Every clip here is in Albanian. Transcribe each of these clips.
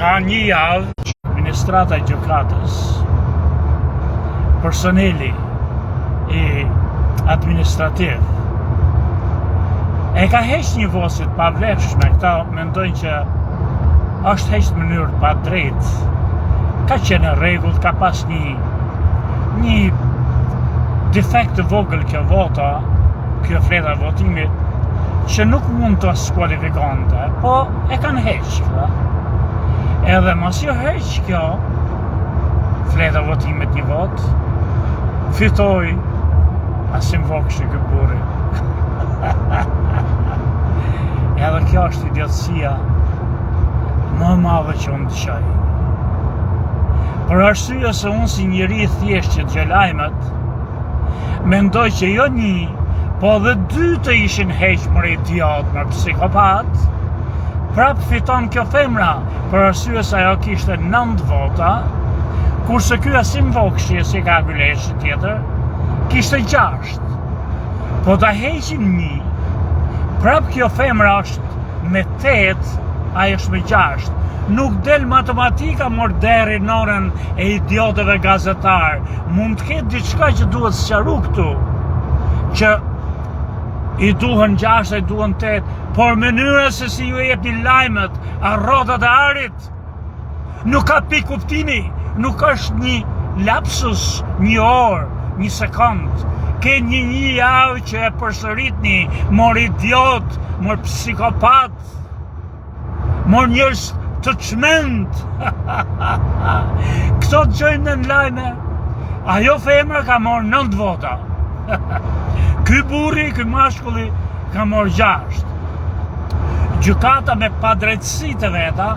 Ka një javë që administrata e gjykatës, personeli i administrativ e ka heq një vosit pa vlefshme. Këta mendojnë që është heq në mënyrë pa drejt. Ka qenë në rregull, ka pas një defekt të vogël kjo vota, kjo fleta votimit, që nuk mund të skualifikonte, po e kanë heq. Edhe mos jo heq kjo fleta votimit një vot, fitoi Asim Vokshi ky burri. Edhe kjo është idiotësia më e madhe që unë dëgjoj. Për arsye se unë si njeri thjesht që dëgjoj lajmet, mendoj që jo një, po dhe dy të ishin heq më idiot, më psikopat, prap fiton kjo femra, për arsye se ajo kishte 9 vota, kurse ky Asim Vokshi, si ka gëleshi tjetër, kishte 6. Po ta heqin një, prap kjo femra është me 8, ajo është me 6. Nuk del matematika mor deri në orën e idiotëve gazetar. Mund të ketë diçka që duhet sqaru këtu, që i duhen 6, i duhen 8, por mënyra se si ju jepni lajmet, arrotat e arit, nuk ka pikë kuptimi, nuk është një lapsus, një orë, një sekond. Ke një javë që e përsëritni, mor idiot, mor psikopat, mor njerëz të çmend. Këto dëgjojnë në lajme. Ajo femra ka marrë 9 vota. Ky burri, ky mashkulli ka marrë 6. Gjykata me padrejtësi të veta,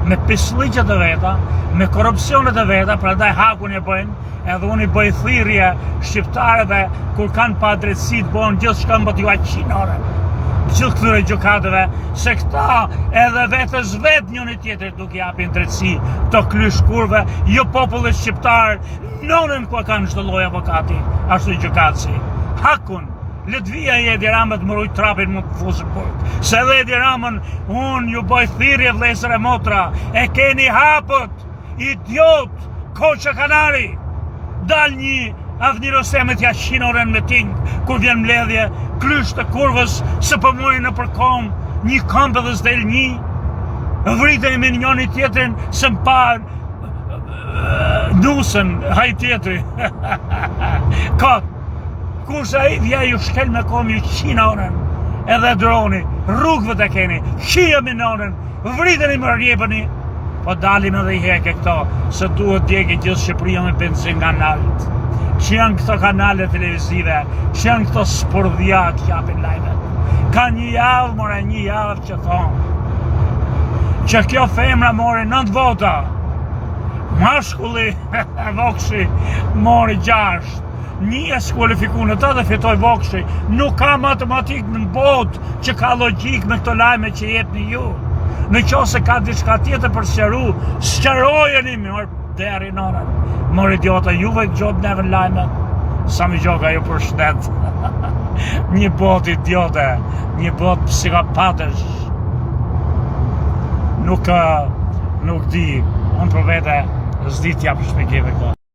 me pisliqet të veta, me korrupsionet të veta, prandaj hakun e bëjnë, edhe unë i bëj thirrje shqiptarëve kur kanë padrejtësi të bëjnë gjithçka më t'ju aqinore. Gjithë këtyre gjykatëve, se këta edhe vetës vetë njëri tjetrit nuk japin drejtësi, të klyshkurve, jo popullit shqiptar, nonën ku kanë çdo lloj avokati, ashtu gjykatësi. Hakun, Lëtvia i Edi Ramët më rujt trapin më të fusë burg. Se dhe Edi Ramën, unë ju bëj thirrje vlezër e motra, e keni hapët, idiot, koqa kanari, dal një avnirosemet jashinore në miting, kur vjen mbledhje, klysh të kurvës, se përmojnë në përkom, një këmpë dhe s'del një, vritën me njëni tjetrin, se m'par nusën, haj tjetri. Kot, kurse ai vja ju shkel me kom ju qinonën, edhe droni, rrugëve të keni, shia minonën, vritën i më rjepëni, po dalim edhe i heke këto, se duhet djegi gjithë Shqipëria me benzin nga nalt. Që janë këto kanale televizive, që janë këto spordhja që japin lajme. Ka një javë që thonë, që kjo femra mori 9 vota, mashkulli Vokshi mori 6, një e skualifiku në ta dhe fitoj Vokshi. Nuk ka matematik në botë që ka logjik me këto lajme që jepni ju. Në qoftë ka diçka tjetër për sqaru, sqarojeni me deri nonën. Mor idiota, juve gjop neve në lajme. Sa mi gjoka ju për shtet. Një bot idiote, një bot psikopatësh. Nuk di, unë për vete, s'di t'ja për shpjegime këto.